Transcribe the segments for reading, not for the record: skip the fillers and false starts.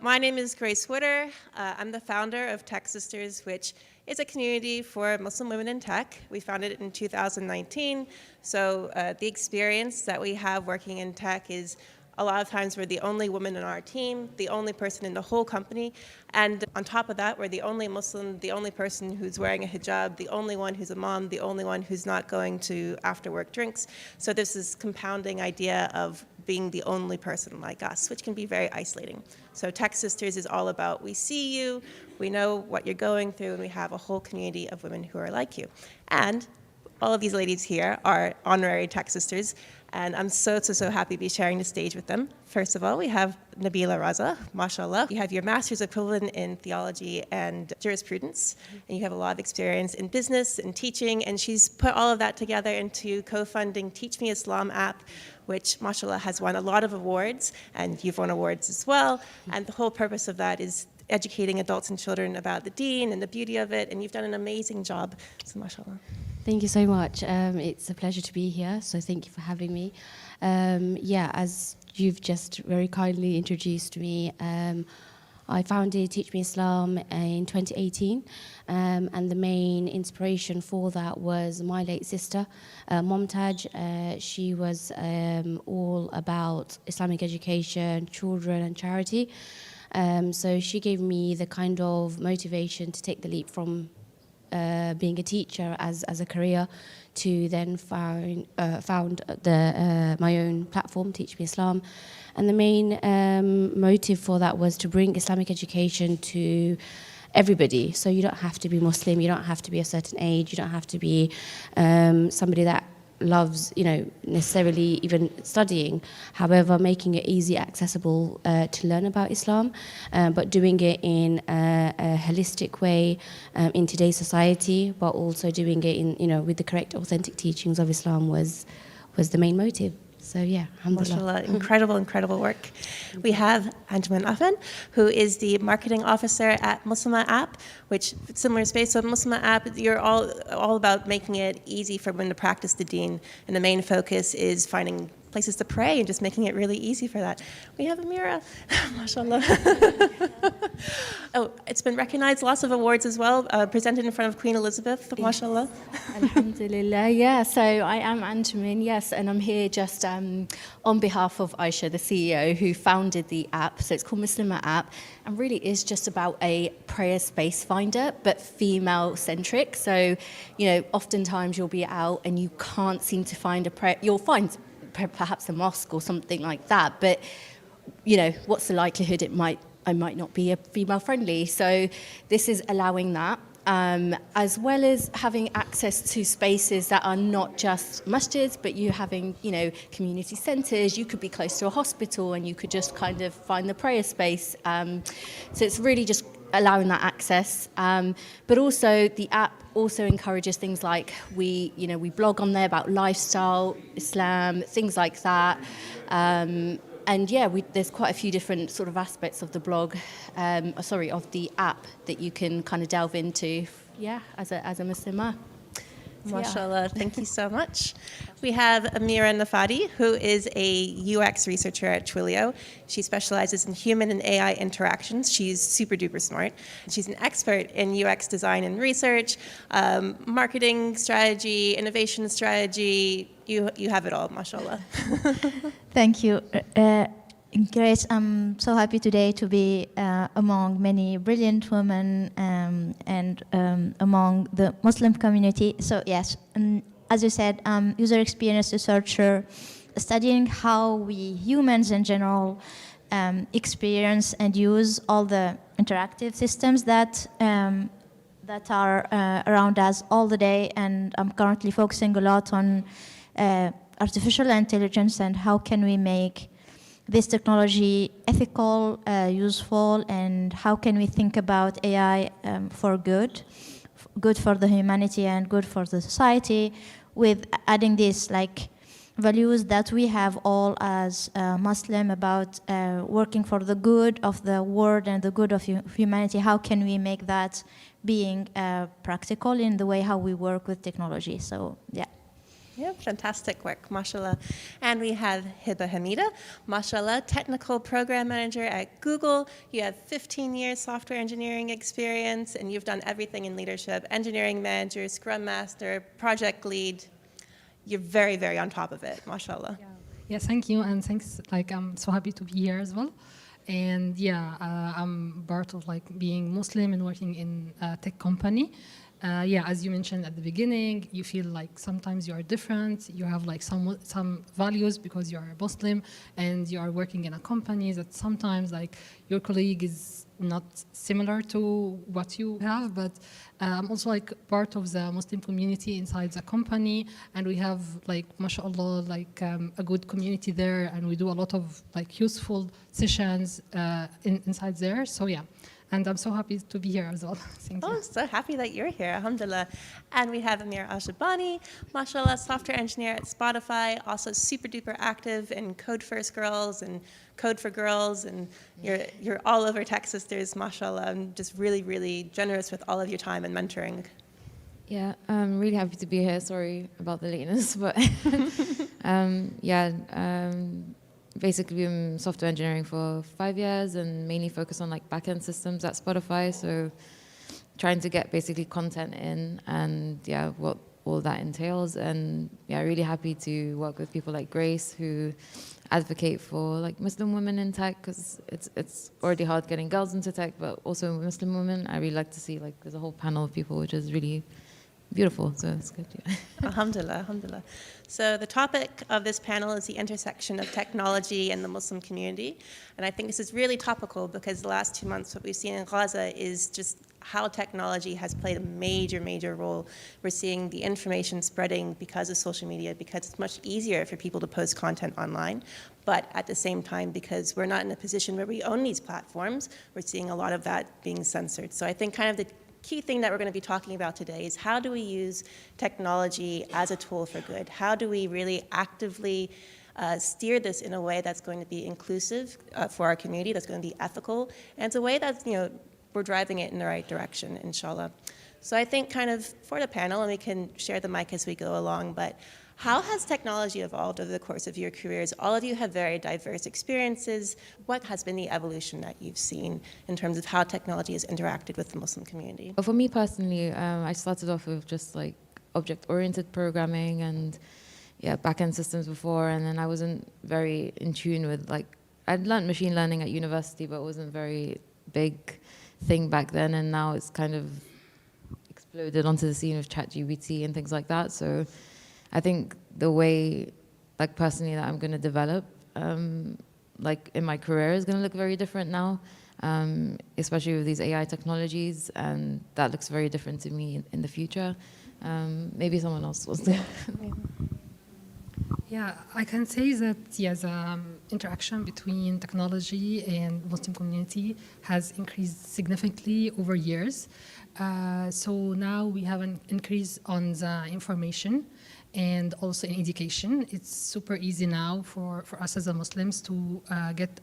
My name is Grace Witter. I'm the founder of Tech Sisters, which is a community for Muslim women in tech. We founded it in 2019. So the experience that we have working in tech is a lot of times we're the only woman in our team, the only person in the whole company. And on top of that, we're the only Muslim, the only person who's wearing a hijab, the only one who's a mom, the only one who's not going to after-work drinks. So there's this compounding idea of being the only person like us, which can be very isolating. So Tech Sisters is all about we see you, we know what you're going through, and we have a whole community of women who are like you. And all of these ladies here are honorary Tech Sisters, and I'm so happy to be sharing the stage with them. First of all, we have Nabeela Raza, mashallah. You have your master's equivalent in theology and jurisprudence, and you have a lot of experience in business and teaching, and she's put all of that together into co-funding Teach Me Islam app, which, mashallah, has won a lot of awards, and you've won awards as well. And the whole purpose of that is educating adults and children about the deen and the beauty of it, and you've done an amazing job, so mashallah. Thank you so much. It's a pleasure to be here, so thank you for having me. As you've just very kindly introduced me, I founded Teach Me Islam in 2018, and the main inspiration for that was my late sister, Momtaj. She was all about Islamic education, children and charity. So she gave me the kind of motivation to take the leap from being a teacher as a career to then found my own platform, Teach Me Islam. And the main motive for that was to bring Islamic education to everybody. So you don't have to be Muslim, you don't have to be a certain age, you don't have to be somebody that loves, necessarily even studying. However, making it easy, accessible to learn about Islam, but doing it in a holistic way in today's society, but also doing it in, with the correct, authentic teachings of Islam was the main motive. So yeah, alhamdulillah. Mashallah, incredible work. We have Anjumin Ahmed, who is the marketing officer at Muslima app, which similar space. So Muslima app, you're all about making it easy for women to practice the deen, and the main focus is finding places to pray and just making it really easy for that. We have Amira, mashallah. Oh, it's been recognized, lots of awards as well, presented in front of Queen Elizabeth, mashallah. Alhamdulillah, yeah, so I am Anjumin, yes, and I'm here just on behalf of Aisha, the CEO, who founded the app. So it's called Muslima app, and really is just about a prayer space finder, but female-centric. So, oftentimes you'll be out and you can't seem to find a prayer, you'll find perhaps a mosque or something like that, but what's the likelihood it might not be a female friendly? So this is allowing that, as well as having access to spaces that are not just masjids, but you having community centres. You could be close to a hospital and you could just kind of find the prayer space. So it's really just allowing that access, but also the app also encourages things like we blog on there about lifestyle, Islam, things like that, and there's quite a few different sort of aspects of the blog, of the app that you can kind of delve into, as a Muslimah. Mashallah, thank you so much. We have Amira Neffati, who is a UX researcher at Twilio. She specializes in human and AI interactions. She's super duper smart. She's an expert in UX design and research, marketing strategy, innovation strategy. You have it all, mashallah. Thank you. Grace, I'm so happy today to be among many brilliant women and among the Muslim community. So yes, as you said, user experience researcher, studying how we humans in general experience and use all the interactive systems that are around us all the day. And I'm currently focusing a lot on artificial intelligence and how can we make this technology ethical, useful, and how can we think about AI for good for the humanity and good for the society, with adding this values that we have all as Muslim about working for the good of the world and the good of humanity. How can we make that being practical in the way how we work with technology? So yeah. Yeah, fantastic work, mashallah. And we have Hemeda, mashallah, technical program manager at Google. You have 15 years software engineering experience, and you've done everything in leadership, engineering manager, scrum master, project lead. You're very, very on top of it, mashallah. Yeah. Yeah, thank you, and thanks. Like, I'm so happy to be here as well. And yeah, I'm part of like being Muslim and working in a tech company. Yeah, as you mentioned at the beginning, you feel like sometimes you are different. You have like some values because you are Muslim, and you are working in a company that sometimes like your colleague is not similar to what you have. But I'm also like part of the Muslim community inside the company, and we have like, mashallah, like a good community there, and we do a lot of like useful sessions inside there. So yeah. And I'm so happy to be here as well. Thank you. Oh, so happy that you're here, alhamdulillah. And we have Amira Al-shaibani, mashallah, software engineer at Spotify, also super duper active in Code First Girls and Code for Girls, and you're all over Tech Sisters, mashallah, and just really, really generous with all of your time and mentoring. Yeah, I'm really happy to be here. Sorry about the lateness, but basically I'm software engineering for 5 years and mainly focus on like back-end systems at Spotify. So trying to get basically content in and yeah, what all that entails. And yeah, really happy to work with people like Grace who advocate for like Muslim women in tech, because it's already hard getting girls into tech, but also Muslim women. I really like to see like there's a whole panel of people, which is really beautiful, so it's good. Yeah. Alhamdulillah, alhamdulillah. So the topic of this panel is the intersection of technology and the Muslim community. And I think this is really topical because the last 2 months what we've seen in Raza is just how technology has played a major, major role. We're seeing the information spreading because of social media, because it's much easier for people to post content online. But at the same time, because we're not in a position where we own these platforms, we're seeing a lot of that being censored. So I think kind of the key thing that we're going to be talking about today is how do we use technology as a tool for good? How do we really actively steer this in a way that's going to be inclusive for our community, that's going to be ethical, and it's a way that's, we're driving it in the right direction, inshallah. So I think kind of for the panel, and we can share the mic as we go along, but how has technology evolved over the course of your careers? All of you have very diverse experiences. What has been the evolution that you've seen in terms of how technology has interacted with the Muslim community? But for me personally, I started off with just like object-oriented programming and yeah, back-end systems before, and then I wasn't very in tune with like, I'd learned machine learning at university, but it wasn't a very big thing back then, and now it's kind of exploded onto the scene with ChatGPT and things like that. So I think the way, like personally, that I'm going to develop, like in my career, is going to look very different now, especially with these AI technologies, and that looks very different to me in the future. Maybe someone else was there. Yeah, I can say that yes, interaction between technology and Muslim community has increased significantly over years. So now we have an increase on the information and also in education. It's super easy now for us as a Muslims to get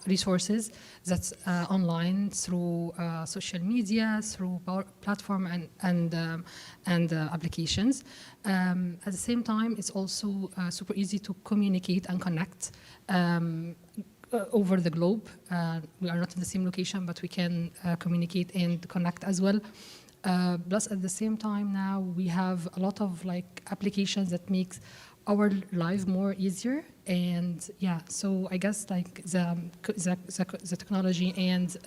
resources that's online through social media, through platform and applications. At the same time, it's also super easy to communicate and connect over the globe. We are not in the same location, but we can communicate and connect as well. Plus, at the same time, now we have a lot of like applications that makes our life more easier. And yeah, so I guess like the technology and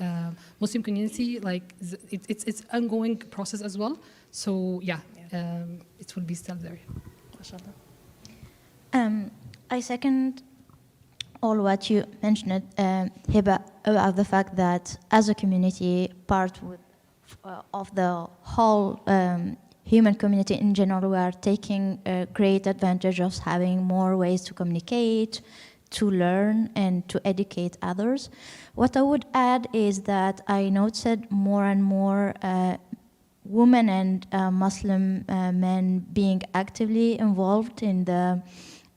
Muslim community, like it's ongoing process as well. So yeah, it will be still there. MashaAllah. I second all what you mentioned, Heba, about the fact that as a community, part of the whole human community in general, we are taking great advantage of having more ways to communicate, to learn, and to educate others. What I would add is that I noticed more and more women and Muslim men being actively involved in the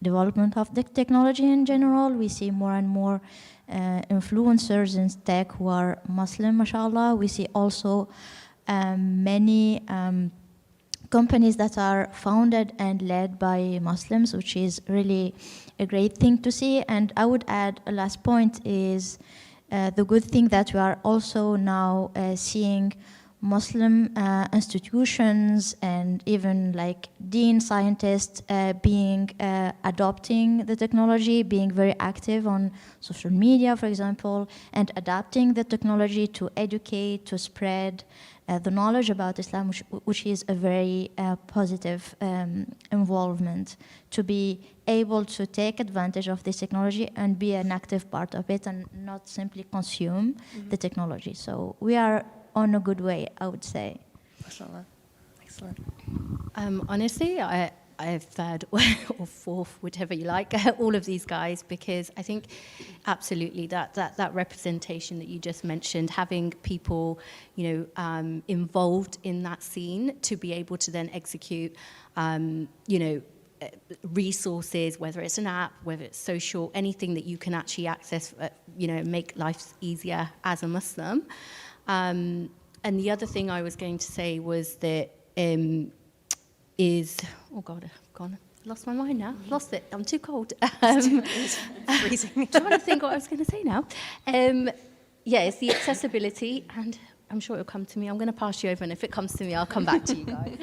development of the technology in general. We see more and more influencers in tech who are Muslim, mashallah. We see also many companies that are founded and led by Muslims, which is really a great thing to see. And I would add a last point is the good thing that we are also now seeing Muslim institutions and even like dean scientists adopting the technology, being very active on social media, for example, and adapting the technology to educate, to spread the knowledge about Islam, which is a very positive involvement, to be able to take advantage of this technology and be an active part of it and not simply consume the technology. So we are on a good way, I would say. MashaAllah. Excellent. Honestly, I have third or fourth, whichever you like, all of these guys, because I think absolutely that representation that you just mentioned, having people, involved in that scene to be able to then execute, resources, whether it's an app, whether it's social, anything that you can actually access, make life easier as a Muslim. And the other thing I was going to say was that oh God, I've gone. Lost my mind now. Lost it. I'm too cold. Freezing. Trying to think what I was going to say now. It's the accessibility, and I'm sure it'll come to me. I'm going to pass you over, and if it comes to me, I'll come back to you guys.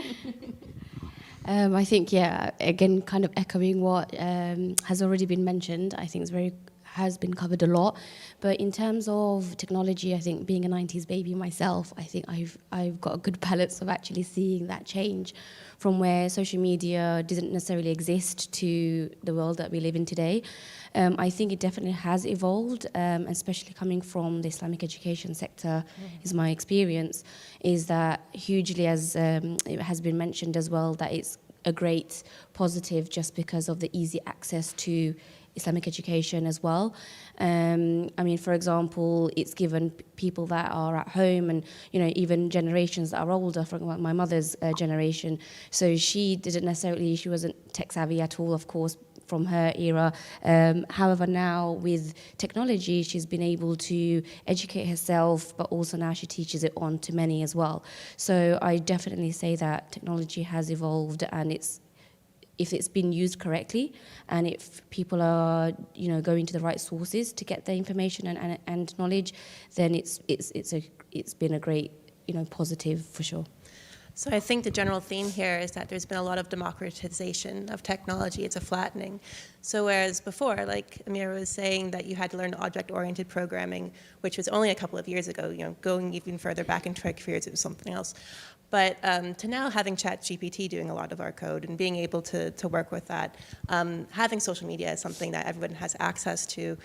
I think, again, kind of echoing what has already been mentioned, I think has been covered a lot. But in terms of technology, I think being a 90s baby myself, I think I've got a good balance of actually seeing that change from where social media didn't necessarily exist to the world that we live in today. I think it definitely has evolved, especially coming from the Islamic education sector, is my experience, is that hugely, as it has been mentioned as well, that it's a great positive just because of the easy access to Islamic education as well. For example, it's given people that are at home and, even generations that are older, from my mother's generation. So she wasn't tech savvy at all, of course, from her era. However, now with technology, she's been able to educate herself, but also now she teaches it on to many as well. So I definitely say that technology has evolved, and if it's been used correctly, and if people are, going to the right sources to get the information and knowledge, then it's been a great, positive for sure. So I think the general theme here is that there's been a lot of democratization of technology. It's a flattening. So whereas before, like Amira was saying, that you had to learn object-oriented programming, which was only a couple of years ago, going even further back into our careers, it was something else. But to now having ChatGPT doing a lot of our code and being able to work with that, having social media is something that everyone has access to.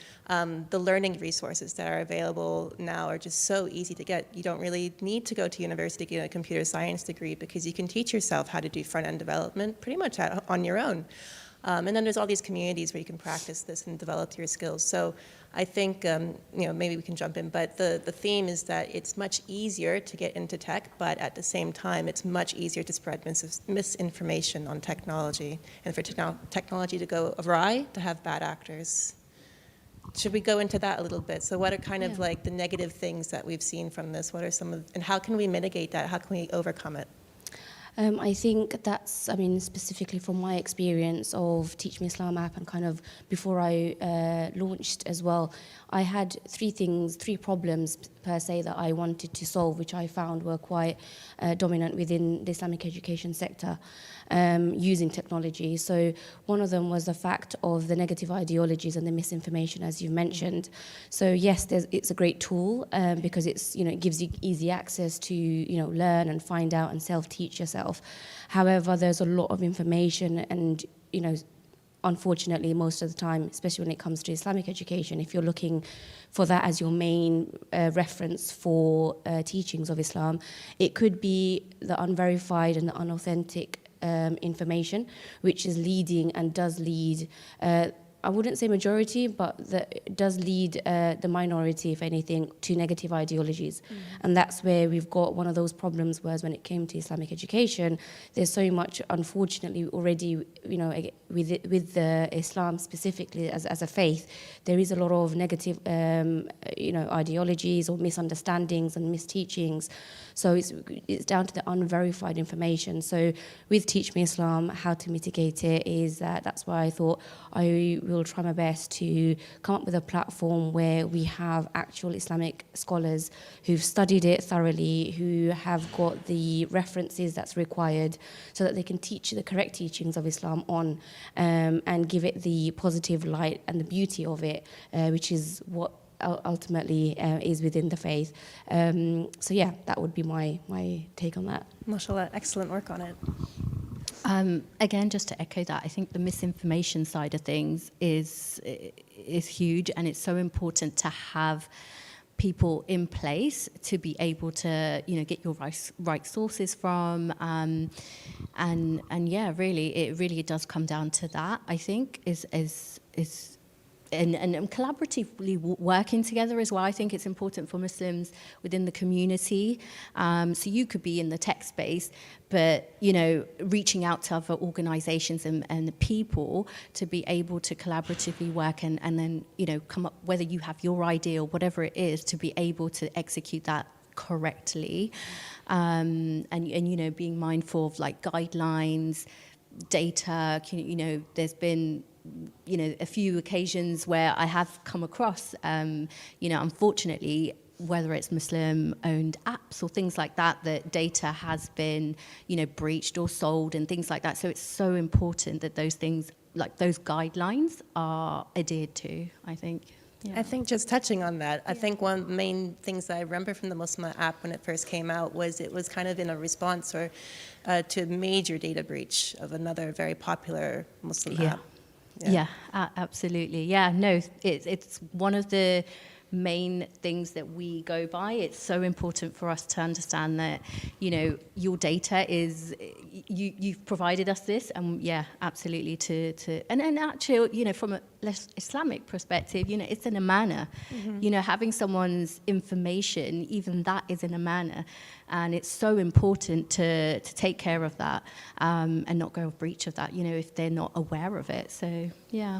The learning resources that are available now are just so easy to get. You don't really need to go to university to get a computer science degree, because you can teach yourself how to do front-end development pretty much on your own. And then there's all these communities where you can practice this and develop your skills. So I think, maybe we can jump in, but the theme is that it's much easier to get into tech, but at the same time, it's much easier to spread misinformation on technology, and for technology to go awry, to have bad actors. Should we go into that a little bit? So what are kind of like the negative things that we've seen from this? What are and how can we mitigate that? How can we overcome it? I think that's, specifically from my experience of Teach Me Islam app, and kind of before I launched as well, I had three problems per se that I wanted to solve, which I found were quite dominant within the Islamic education sector using technology. So one of them was the fact of the negative ideologies and the misinformation, as you mentioned. So yes, it's a great tool because it gives you easy access to learn and find out and self-teach yourself. However, there's a lot of information, and unfortunately, most of the time, especially when it comes to Islamic education, if you're looking for that as your main reference for teachings of Islam, it could be the unverified and the unauthentic information, which is leading and does lead I wouldn't say majority, but it does lead the minority, if anything, to negative ideologies. And that's where we've got one of those problems, whereas when it came to Islamic education, there's so much, unfortunately, already, with the Islam specifically as a faith, there is a lot of negative, ideologies or misunderstandings and misteachings. So it's down to the unverified information. So with Teach Me Islam, how to mitigate it is that's why I thought I will try my best to come up with a platform where we have actual Islamic scholars who've studied it thoroughly, who have got the references that's required so that they can teach the correct teachings of Islam on and give it the positive light and the beauty of it, which is what ultimately is within the faith. So yeah, that would be my take on that. Mashallah, excellent work on it. Again, just to echo that, I think the misinformation side of things is huge, and it's so important to have people in place to be able to, get your right sources from, and yeah, really, it really does come down to that. I think and collaboratively working together as well. I think it's important for Muslims within the community. So you could be in the tech space, but reaching out to other organizations and the people to be able to collaboratively work and then come up, whether you have your idea or whatever it is, to be able to execute that correctly, and being mindful of like guidelines, data. There's been a few occasions where I have come across, unfortunately, whether it's Muslim-owned apps or things like that, that data has been, breached or sold and things like that. So it's so important that those things, like those guidelines, are adhered to, I think. Yeah. I think just touching on that, I think one of the main things that I remember from the Muslim app when it first came out was it was kind of in a response to a major data breach of another very popular Muslim app. Yeah, absolutely. Yeah, no, it's one of the main things that we go by. It's so important for us to understand that, your data is, you've provided us this, and yeah, absolutely and actually, from a less Islamic perspective, it's an amana. Mm-hmm. Having someone's information, even that is an amana, and it's so important to take care of that, and not go breach of that, if they're not aware of it. So yeah.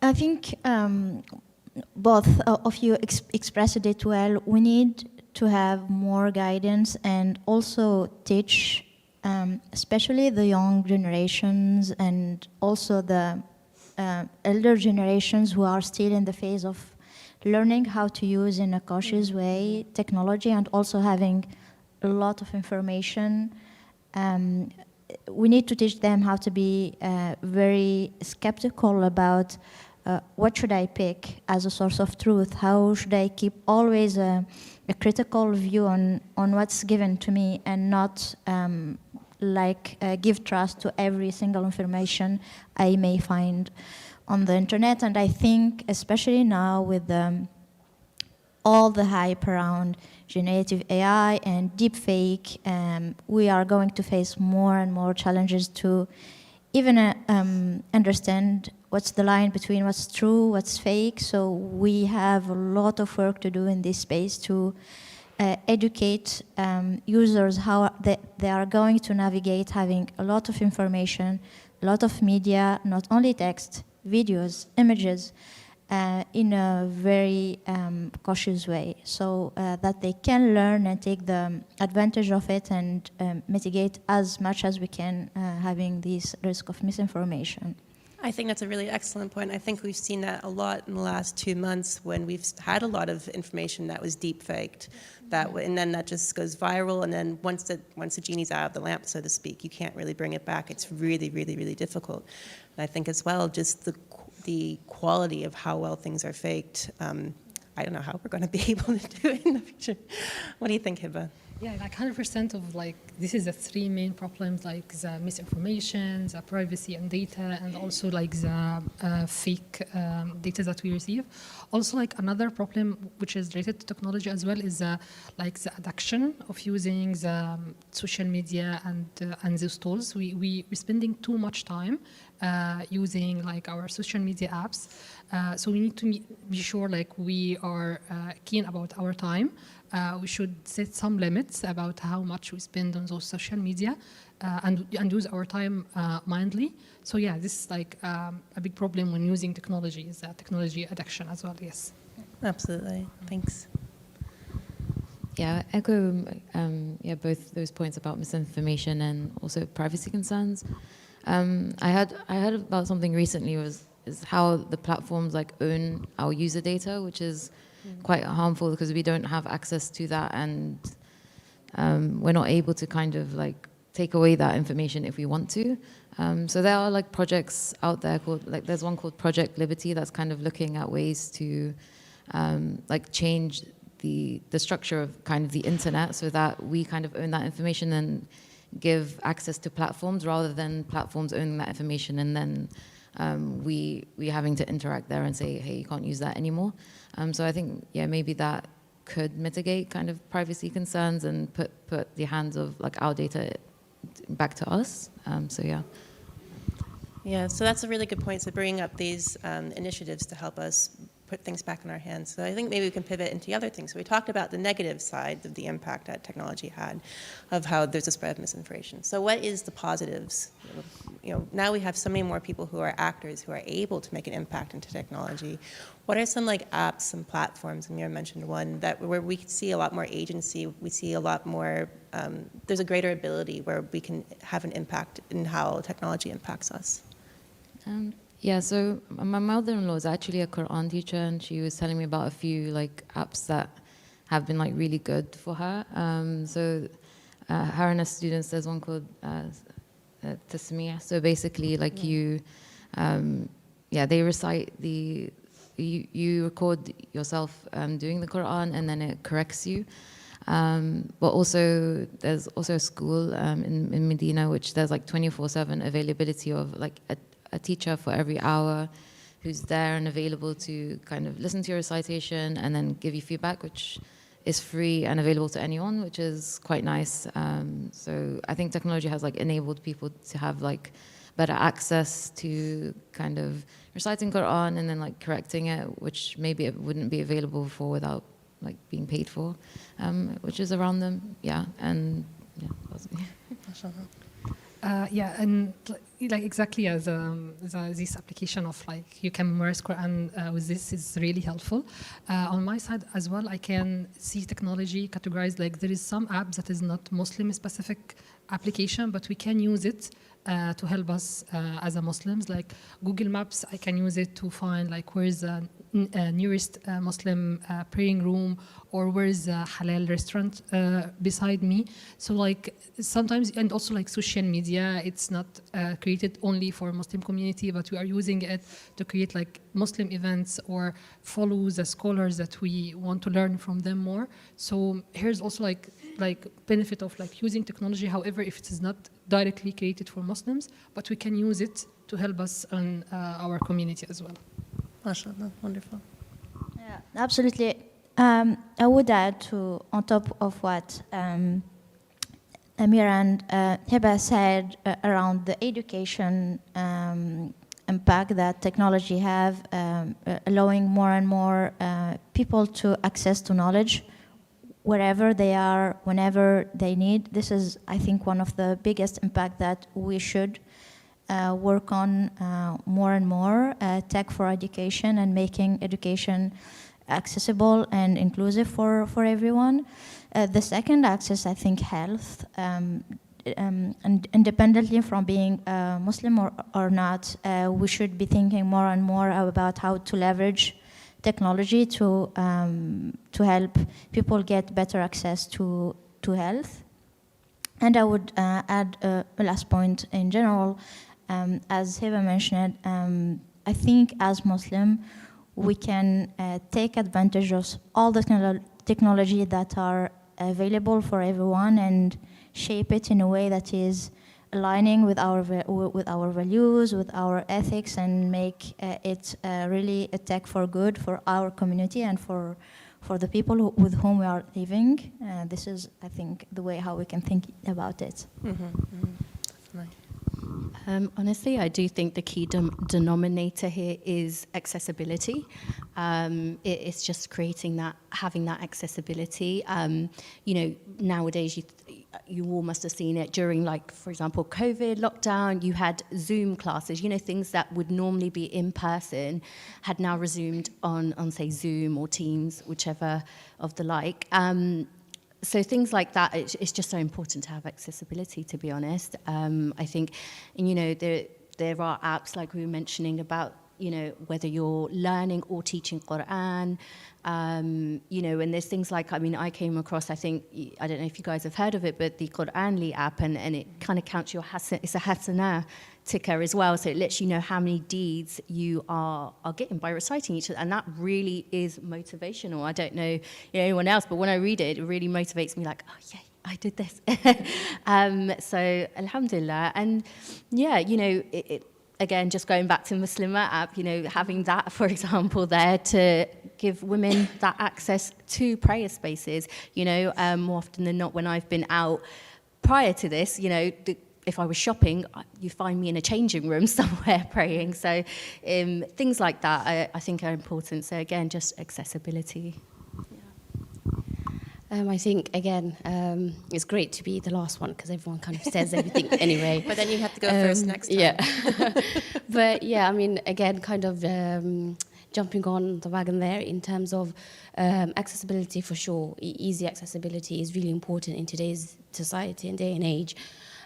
I think both of you expressed it well. We need to have more guidance and also teach, especially the young generations and also the elder generations who are still in the phase of learning how to use in a cautious way technology, and also having a lot of information. We need to teach them how to be very skeptical about what should I pick as a source of truth? How should I keep always a critical view on what's given to me, and not give trust to every single information I may find on the internet. And I think, especially now with all the hype around generative AI and deepfake, we are going to face more and more challenges to even understand what's the line between what's true, what's fake. So we have a lot of work to do in this space to educate users how they are going to navigate having a lot of information, a lot of media, not only text, videos, images, in a very cautious way, so that they can learn and take the advantage of it and mitigate as much as we can having this risk of misinformation. I think that's a really excellent point. I think we've seen that a lot in the last 2 months when we've had a lot of information that was deep-faked, and then that just goes viral, and then once the genie's out of the lamp, so to speak, you can't really bring it back. It's really, really, really difficult. And I think as well, just the quality of how well things are faked. I don't know how we're going to be able to do it in the future. What do you think, Heba? Yeah, like 100% of like, this is the three main problems, like the misinformation, the privacy and data, and also like the fake data that we receive. Also, like another problem which is related to technology as well is like the addiction of using the social media and those tools. We're spending too much time using like our social media apps. So we need to be sure like we are keen about our time. We should set some limits about how much we spend on those social media and use our time mindly. So yeah, this is like a big problem when using technology, is technology addiction as well, yes. Absolutely, thanks. Yeah, I echo both those points about misinformation and also privacy concerns. I heard about something recently is how the platforms like own our user data, which is quite harmful because we don't have access to that, and we're not able to kind of like take away that information if we want to. So there are like projects out there called, like there's one called Project Liberty that's kind of looking at ways to like change the structure of kind of the internet so that we kind of own that information and give access to platforms rather than platforms owning that information and then we having to interact there and say, hey, you can't use that anymore. So I think, yeah, maybe that could mitigate kind of privacy concerns and put the hands of like our data back to us. So yeah. Yeah, so that's a really good point. So bringing up these initiatives to help us put things back in our hands. So I think maybe we can pivot into other things. So we talked about the negative side of the impact that technology had, of how there's a spread of misinformation. So what is the positives? You know, now we have so many more people who are actors who are able to make an impact into technology. What are some like apps and platforms? Amira mentioned one that where we see a lot more agency. We see a lot more. There's a greater ability where we can have an impact in how technology impacts us. Yeah, so my mother-in-law is actually a Quran teacher, and she was telling me about a few like apps that have been like really good for her. So her and her students, there's one called Tasmiyah. So basically, like they recite you record yourself doing the Quran, and then it corrects you. But also, there's also a school in Medina, which there's like 24/7 availability of like a teacher for every hour who's there and available to kind of listen to your recitation and then give you feedback, which is free and available to anyone, which is quite nice. So I think technology has like enabled people to have like better access to kind of reciting Quran and then like correcting it, which maybe it wouldn't be available for without like being paid for, which is around them. Yeah, and yeah, that's me. Yeah, and like exactly as this application of like you can memorize Quran with this is really helpful. On my side as well, I can see technology categorized like there is some apps that is not Muslim specific application, but we can use it to help us as a Muslims. Like Google Maps, I can use it to find like where's the nearest Muslim praying room or where's a halal restaurant beside me. So like sometimes, and also like social media, it's not created only for Muslim community, but we are using it to create like Muslim events or follow the scholars that we want to learn from them more. So here's also like benefit of like using technology. However, if it is not directly created for Muslims, but we can use it to help us in our community as well. MashaAllah, wonderful. Yeah, absolutely. I would add to, on top of what Amira and Heba said around the education impact that technology have, allowing more and more people to access to knowledge wherever they are, whenever they need. This is, I think, one of the biggest impact that we should work on more and more, tech for education and making education accessible and inclusive for everyone. The second axis, I think, health, and independently from being Muslim or not, we should be thinking more and more about how to leverage technology to help people get better access to health. And I would add a last point in general. As Heba mentioned, I think as Muslim, we can take advantage of all the technology that are available for everyone and shape it in a way that is aligning with our values, with our ethics, and make it really a tech for good for our community and for the people with whom we are living. This is, I think, the way how we can think about it. Honestly, I do think the key denominator here is accessibility. It's just creating that, having that accessibility. You know, nowadays you all must have seen it during, like, for example, COVID lockdown. You had Zoom classes. You know, things that would normally be in person had now resumed on say Zoom or Teams, whichever of the like. So things like that, it's just so important to have accessibility, to be honest. I think, and, you know, there are apps like we were mentioning about, you know, whether you're learning or teaching Quran, you know, and there's things like, I mean, I came across, I think, I don't know if you guys have heard of it, but the Quranly app, and it kind of counts your it's a hasanah ticker as well, so it lets you know how many deeds you are getting by reciting each other, and that really is motivational. I don't know, you know, anyone else, but when I read it, it really motivates me, like, oh yeah, I did this. So alhamdulillah. And yeah, you know, again, just going back to Muslimah app, you know, having that, for example, there to give women that access to prayer spaces, you know, more often than not when I've been out prior to this, you know, if I was shopping, you find me in a changing room somewhere praying. So things like that I think are important. So again, just accessibility. I think, again, it's great to be the last one because everyone kind of says everything anyway. But then you have to go first next time. Yeah. But yeah, I mean, again, kind of jumping on the wagon there in terms of accessibility for sure. Easy accessibility is really important in today's society and day and age.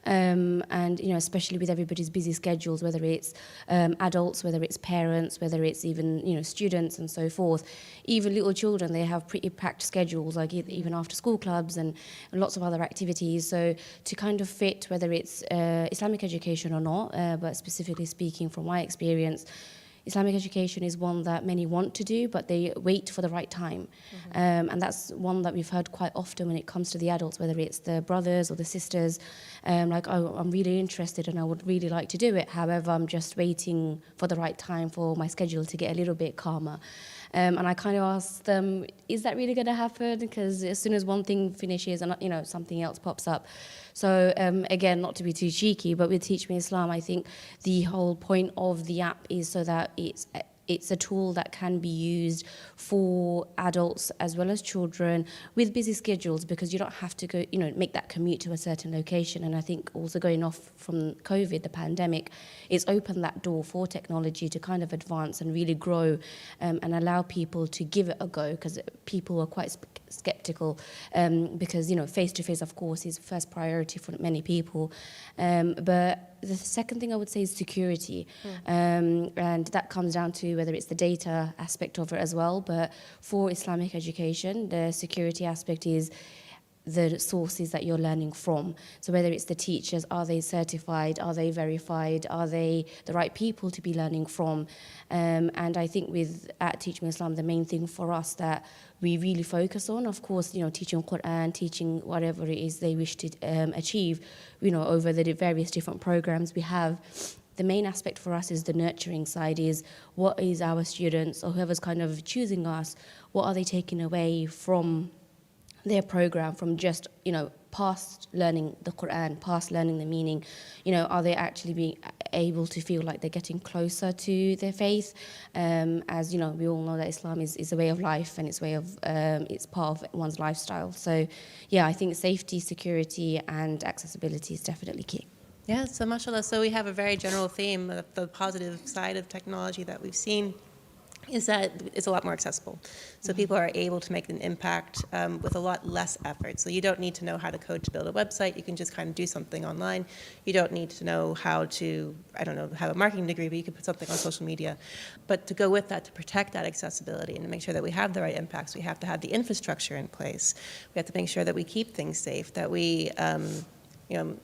And, you know, especially with everybody's busy schedules, whether it's adults, whether it's parents, whether it's even, you know, students and so forth. Even little children, they have pretty packed schedules, like even after school clubs and lots of other activities. So to kind of fit, whether it's Islamic education or not, but specifically speaking from my experience, Islamic education is one that many want to do, but they wait for the right time. And that's one that we've heard quite often when it comes to the adults, whether it's the brothers or the sisters, like, oh, I'm really interested and I would really like to do it. However, I'm just waiting for the right time for my schedule to get a little bit calmer. And I kind of ask them, is that really going to happen? Because as soon as one thing finishes and, you know, something else pops up. So again, not to be too cheeky, but with Teach Me Islam, I think the whole point of the app is so that it's a tool that can be used for adults as well as children with busy schedules, because you don't have to go, you know, make that commute to a certain location. And I think also going off from COVID, the pandemic, it's opened that door for technology to kind of advance and really grow and allow people to give it a go, because people are quite skeptical because, you know, face-to-face, of course, is first priority for many people. But the second thing I would say is security. And that comes down to whether it's the data aspect of it as well. But for Islamic education, the security aspect is the sources that you're learning from. So whether it's the teachers, are they certified? Are they verified? Are they the right people to be learning from? And I think at Teach Me Islam, the main thing for us that we really focus on, of course, you know, teaching Quran, teaching whatever it is they wish to achieve, you know, over the various different programs we have. The main aspect for us is the nurturing side, is what is our students or whoever's kind of choosing us, what are they taking away from their program, from just, you know, past learning the Quran, past learning the meaning, you know, are they actually being able to feel like they're getting closer to their faith? As you know, we all know that Islam is a way of life, and it's part of one's lifestyle. So yeah, I think safety, security and accessibility is definitely key. Yeah, so mashallah, so we have a very general theme of the positive side of technology that we've seen is that it's a lot more accessible. So people are able to make an impact with a lot less effort. So you don't need to know how to code to build a website. You can just kind of do something online. You don't need to know how to, I don't know, have a marketing degree, but you can put something on social media. But to go with that, to protect that accessibility and to make sure that we have the right impacts, we have to have the infrastructure in place. We have to make sure that we keep things safe, that we, you know,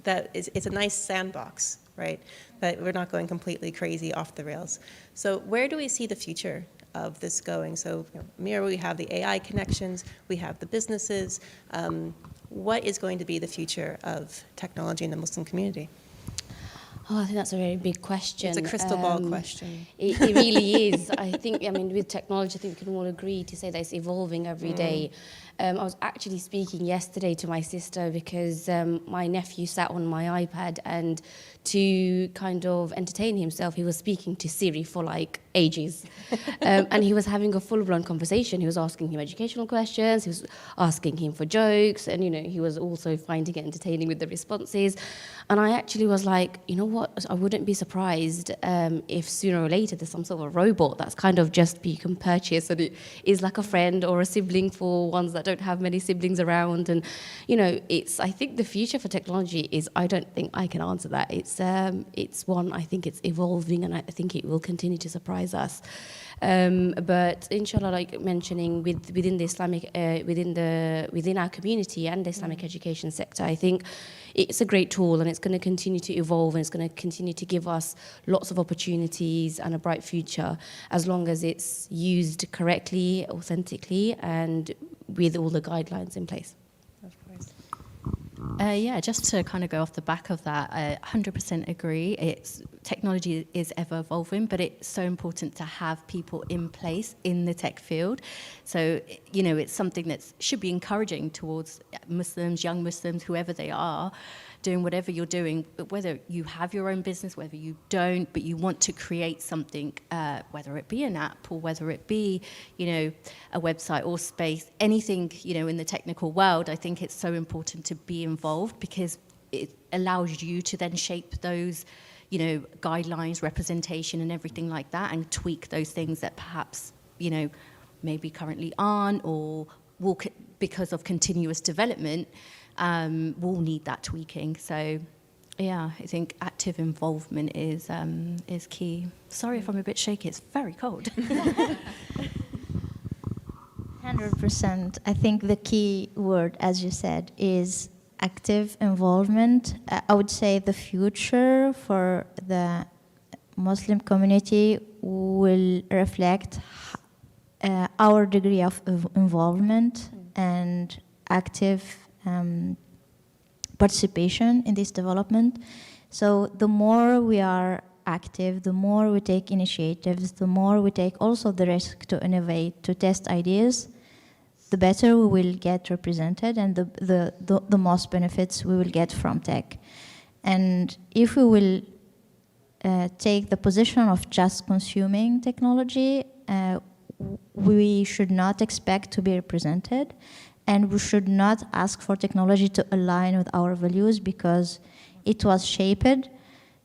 that it's a nice sandbox, right? That we're not going completely crazy off the rails. So where do we see the future of this going? So, Amira, we have the AI connections, we have the businesses. What is going to be the future of technology in the Muslim community? Oh, I think that's a very big question. It's a crystal ball question. It really is. I think, with technology, I think we can all agree to say that it's evolving every day. I was actually speaking yesterday to my sister because my nephew sat on my iPad, and to kind of entertain himself, he was speaking to Siri for like ages. And he was having a full-blown conversation. He was asking him educational questions, he was asking him for jokes, and he was also finding it entertaining with the responses. And I actually was like, you know what, I wouldn't be surprised if sooner or later there's some sort of robot that's kind of just you can purchase, and it is like a friend or a sibling for ones that don't have many siblings around. And I think the future for technology is, I don't think I can answer that. It's one, I think it's evolving, and I think it will continue to surprise us. But inshallah, like mentioning within the Islamic, within our community and the Islamic education sector, I think it's a great tool, and it's going to continue to evolve, and it's going to continue to give us lots of opportunities and a bright future, as long as it's used correctly, authentically, and with all the guidelines in place. Of course. Just to kind of go off the back of that, I 100% agree. Technology is ever evolving, but it's so important to have people in place in the tech field. So, it's something that should be encouraging towards Muslims, young Muslims, whoever they are, doing whatever you're doing, but whether you have your own business, whether you don't, but you want to create something, whether it be an app or whether it be, a website or space, anything, in the technical world, I think it's so important to be involved, because it allows you to then shape those, guidelines, representation and everything like that, and tweak those things that perhaps, maybe currently aren't, or will, because of continuous development, will need that tweaking. So, I think active involvement is key. Sorry if I'm a bit shaky, it's very cold. 100%. I think the key word, as you said, is active involvement. I would say the future for the Muslim community will reflect our degree of involvement and active participation in this development. So the more we are active, the more we take initiatives, the more we take also the risk to innovate, to test ideas, the better we will get represented, and the most benefits we will get from tech. And if we will take the position of just consuming technology, we should not expect to be represented, and we should not ask for technology to align with our values, because it was shaped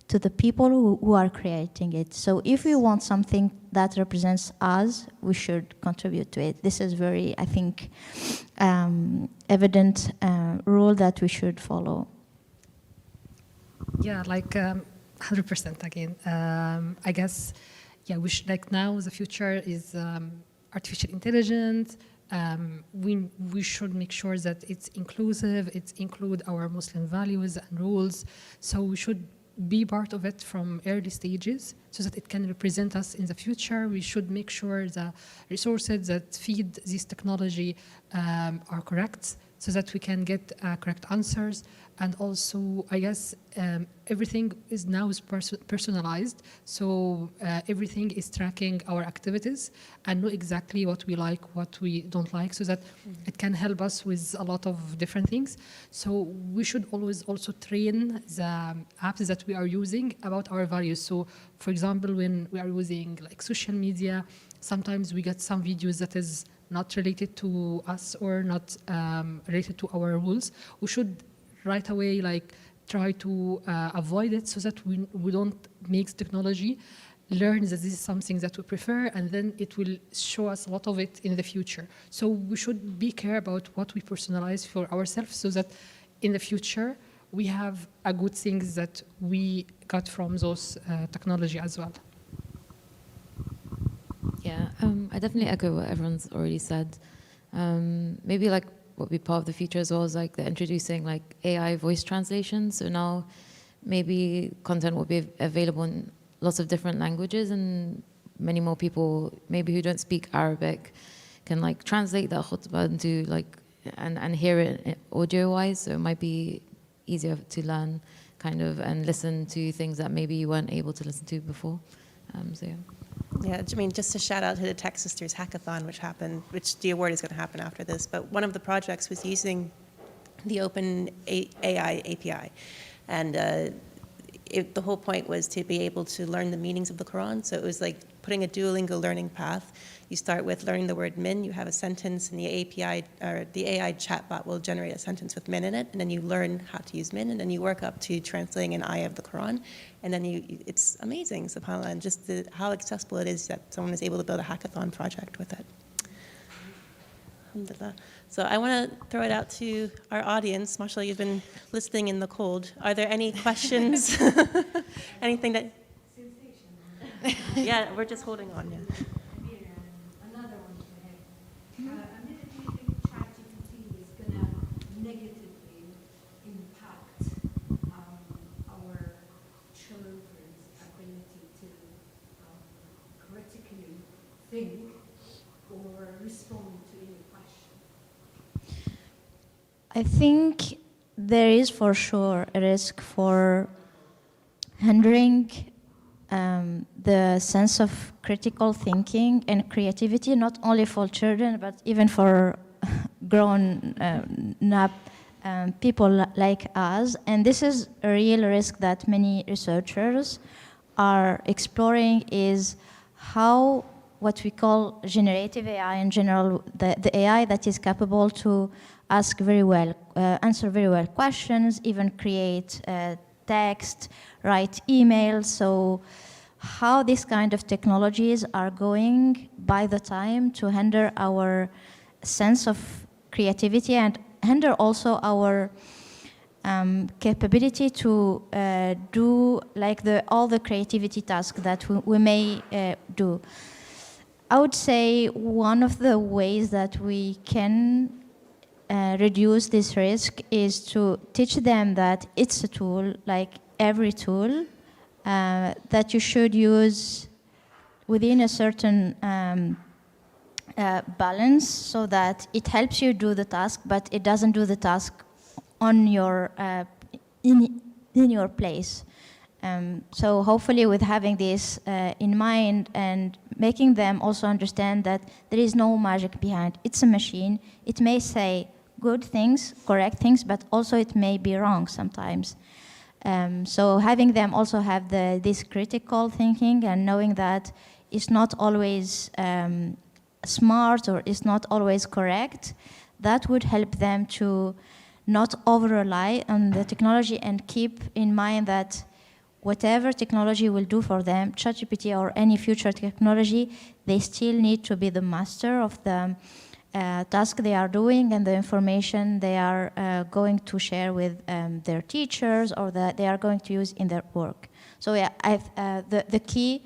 to the people who are creating it. So if we want something that represents us, we should contribute to it. This is very, I think, evident rule that we should follow. Yeah, 100% again. I guess, we should, now the future is artificial intelligence. We should make sure that it's inclusive, it's include our Muslim values and rules. So we should be part of it from early stages so that it can represent us in the future. We should make sure the resources that feed this technology are correct, so that we can get correct answers. And also, I guess, everything is now personalized, so everything is tracking our activities and know exactly what we like, what we don't like, so that it can help us with a lot of different things. So we should always also train the apps that we are using about our values. So, for example, when we are using social media, sometimes we get some videos that is not related to us or not related to our rules. We should right away try to avoid it, so that we don't make technology learn that this is something that we prefer, and then it will show us a lot of it in the future. So we should be care about what we personalize for ourselves, so that in the future we have a good things that we got from those technology as well. Yeah, I definitely echo what everyone's already said. Maybe what will be part of the future as well is they're introducing AI voice translation. So now maybe content will be available in lots of different languages, and many more people, maybe who don't speak Arabic, can like translate that khutbah into like, and hear it audio-wise, so it might be easier to learn kind of and listen to things that maybe you weren't able to listen to before. So yeah. Yeah, I mean, just a shout out to the Tech Sisters Hackathon, which the award is going to happen after this. But one of the projects was using the Open AI API, and the whole point was to be able to learn the meanings of the Quran. So it was like putting a Duolingo learning path. You start with learning the word min, you have a sentence, and the API or the AI chatbot will generate a sentence with min in it, and then you learn how to use min, and then you work up to translating an ayah of the Quran, and then it's amazing, subhanAllah, and just how accessible it is that someone is able to build a hackathon project with it. Alhamdulillah. So I want to throw it out to our audience. Mashallah, you've been listening in the cold. Are there any questions? Anything that? Yeah, we're just holding on. Yeah. Another one for him. Amira, do you think ChatGPT is going to negatively impact our children's ability to critically think or respond to any question? I think there is for sure a risk for hindering the sense of critical thinking and creativity, not only for children, but even for grown up people like us. And this is a real risk that many researchers are exploring, is how what we call generative AI in general, the AI that is capable to ask very well, answer very well questions, even create text, write emails. So how these kind of technologies are going by the time to hinder our sense of creativity and hinder also our capability to do like all the creativity tasks that we may do. I would say one of the ways that we can reduce this risk is to teach them that it's a tool, like every tool, that you should use within a certain balance, so that it helps you do the task, but it doesn't do the task on your in your place. So hopefully with having this in mind and making them also understand that there is no magic behind. It's a machine. It may say good things, correct things, but also it may be wrong sometimes. So having them also have this critical thinking and knowing that it's not always smart or it's not always correct, that would help them to not over-rely on the technology and keep in mind that whatever technology will do for them, ChatGPT or any future technology, they still need to be the master of the task they are doing and the information they are going to share with their teachers or that they are going to use in their work. So yeah, the key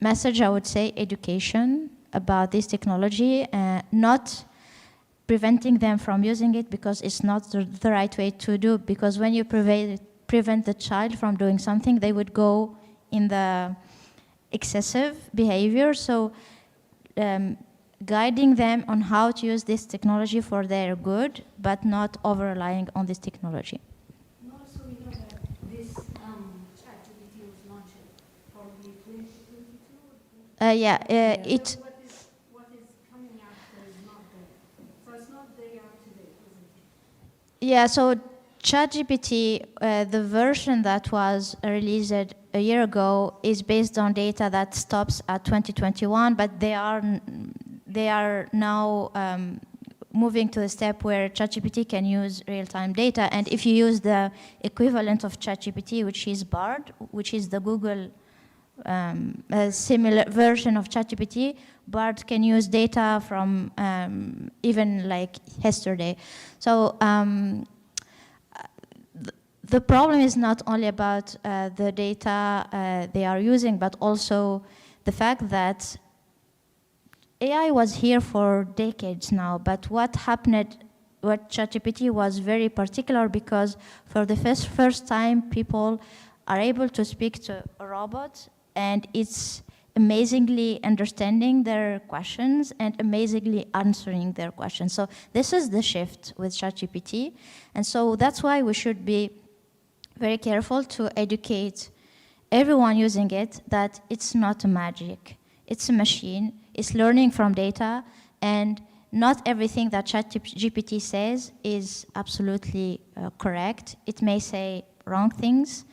message, I would say, education about this technology, not preventing them from using it because it's not the right way to do, because when you prevent the child from doing something, they would go in the excessive behavior. So guiding them on how to use this technology for their good, but not over-relying on this technology. And also, we know that this ChatGPT was launched probably 2022. Yeah, So what is coming after is not there. So it's not there today, isn't it? Yeah, so ChatGPT, the version that was released a year ago is based on data that stops at 2021, but they are now moving to the step where ChatGPT can use real-time data. And if you use the equivalent of ChatGPT, which is Bard, which is the Google a similar version of ChatGPT, Bard can use data from even like yesterday. So the problem is not only about the data they are using, but also the fact that AI was here for decades now, but what happened, what ChatGPT was very particular because for the first time people are able to speak to a robot and it's amazingly understanding their questions and amazingly answering their questions. So this is the shift with ChatGPT. And so that's why we should be very careful to educate everyone using it that it's not a magic. It's a machine, it's learning from data, and not everything that ChatGPT says is absolutely correct. It may say wrong things,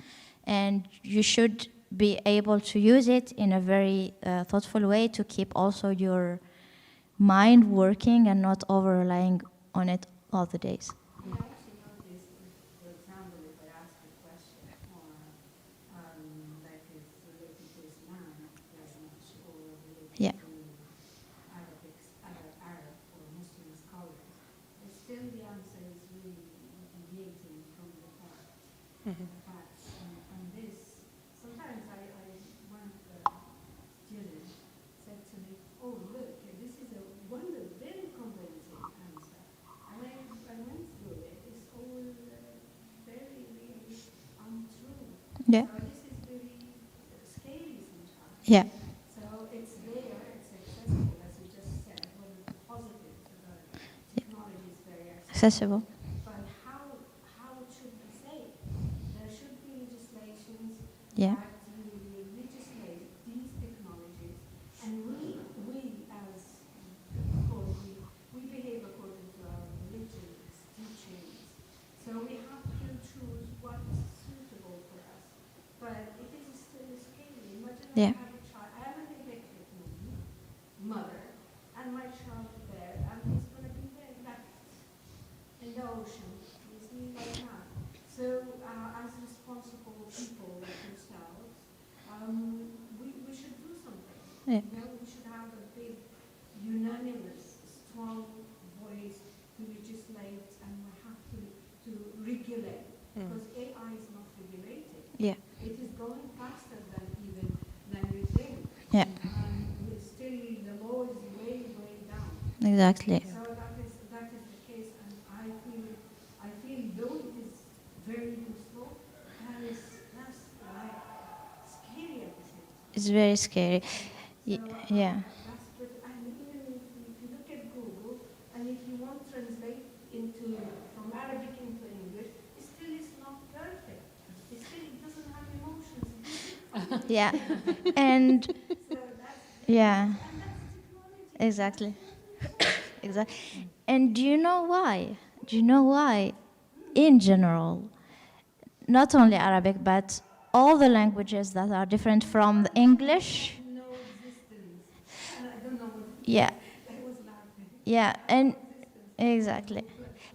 and you should be able to use it in a very thoughtful way to keep also your mind working and not over-relying on it all the days. I actually noticed, for example, if I ask a question or that is related to Islam very much or related to Arab or Muslim scholars, but still the answer is really deviating from the facts. And this, sometimes one student said to me, oh look, this is a very convincing answer. And I went through it. It's all very, really untrue. Yeah. So this is very scary sometimes. Yeah. So it's there, it's accessible, as you just said. One of the positives about technology is very accessible. Accessible. But how it should be safe? There should be legislations Yeah. that really legislate these technologies, and we as, of course, we behave according to our religions, teachings. So we have to choose what's suitable for us. But it is still scary. Imagine Yeah. I have a child. I am an electric mother, and my child is there, and he's going to be there left in the ocean. He's like that. So as responsible people like yourselves, we should do something. Yeah. You know, we should have a big, unanimous, strong voice to legislate, and we have to regulate, because AI is not regulated. Yeah. It is going faster than we think. Yeah. And still the law is way, way down. Exactly. So that is the case, and I feel though it is very useful, that's like scary at the same time. It's very scary. So, Yeah. that's pretty, and even if you look at Google, and if you want to translate from Arabic into English, it still is not perfect. It still doesn't have emotions. Yeah. And So that's, yeah. and that's technology. Exactly. Exactly. And do you know why? Do you know why? In general, not only Arabic, but all the languages that are different from the English. No existence. And I don't know what Yeah. I was laughing. Yeah. And exactly.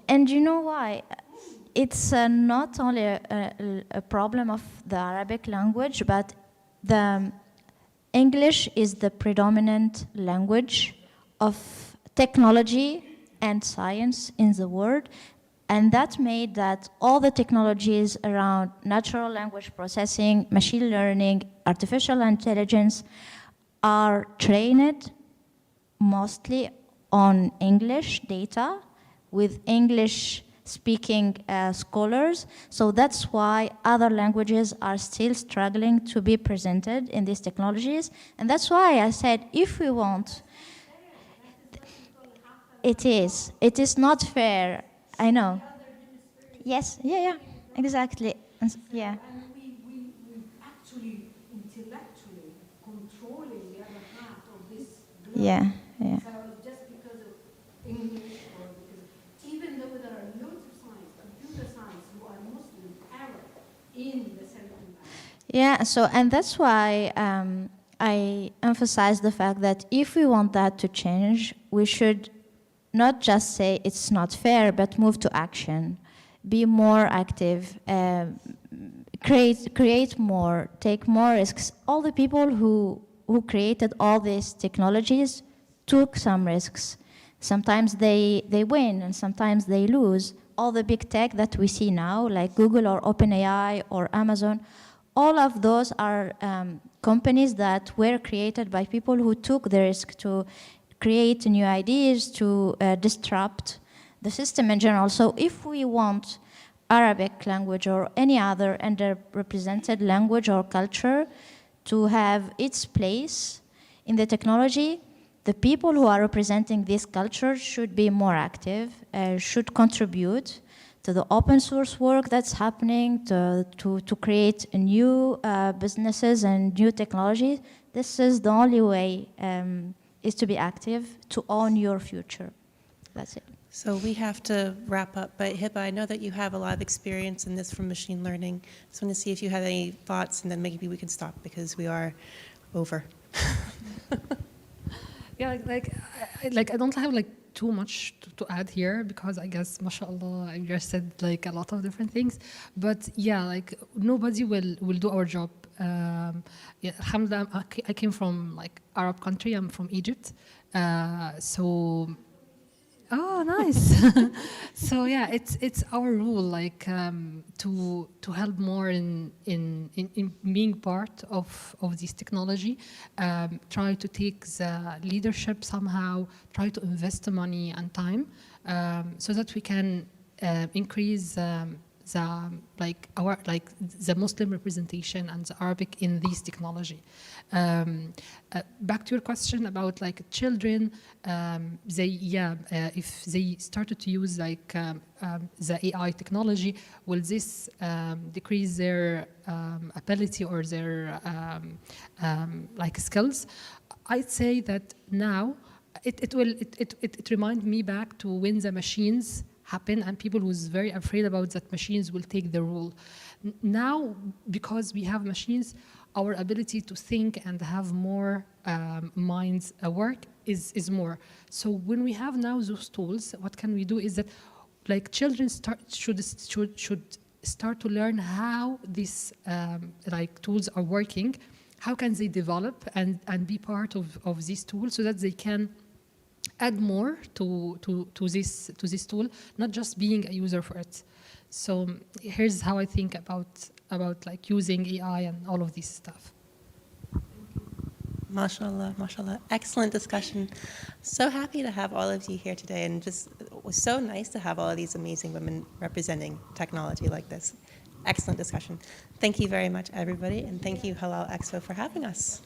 And you know why? It's not only a problem of the Arabic language, but the English is the predominant language of technology and science in the world, and that made that all the technologies around natural language processing, machine learning, artificial intelligence are trained mostly on English data with English speaking scholars. So that's why other languages are still struggling to be presented in these technologies. And that's why I said, if we want, it is not fair. I know. Yes, yeah, exactly. Yeah. And we actually intellectually controlling the other half of this globe. Yeah. So just because of English, or because even though there are loads of science, computer science, who are Muslim, Arab, in the Silicon Valley. Yeah, so, and that's why I emphasize the fact that if we want that to change, we should not just say it's not fair, but move to action. Be more active, create more, take more risks. All the people who created all these technologies took some risks. Sometimes they win and sometimes they lose. All the big tech that we see now, like Google or OpenAI or Amazon, all of those are companies that were created by people who took the risk to create new ideas, to disrupt the system in general. So if we want Arabic language or any other underrepresented language or culture to have its place in the technology, the people who are representing this culture should be more active, should contribute to the open source work that's happening, to create new businesses and new technology. This is the only way, is to be active, to own your future. That's it. So we have to wrap up, but Heba, I know that you have a lot of experience in this from machine learning. Just want to see if you have any thoughts, and then maybe we can stop because we are over. Yeah, I don't have too much to add here because I guess, mashallah, you just said a lot of different things. But yeah, nobody will do our job. Yeah, alhamdulillah, I came from Arab country. I'm from Egypt, so. Oh, nice. So yeah, it's our role to help more in being part of this technology. Try to take the leadership somehow. Try to invest the money and time so that we can increase the Muslim representation and the Arabic in this technology. Back to your question about children, if they started to use the AI technology, will this decrease their ability or their skills? I'd say that now it reminds me back to when the machines happen and people was very afraid about that machines will take the role. Now, because we have machines, our ability to think and have more minds work is more. So when we have now those tools, what can we do is that children should start to learn how these tools are working, how can they develop and be part of these tools so that they can add more to this tool, not just being a user for it. So here's how I think about using AI and all of this stuff. MashaAllah, MashaAllah. Excellent discussion. So happy to have all of you here today, and just it was so nice to have all of these amazing women representing technology like this. Excellent discussion. Thank you very much, everybody, and thank you, Halal Expo, for having us.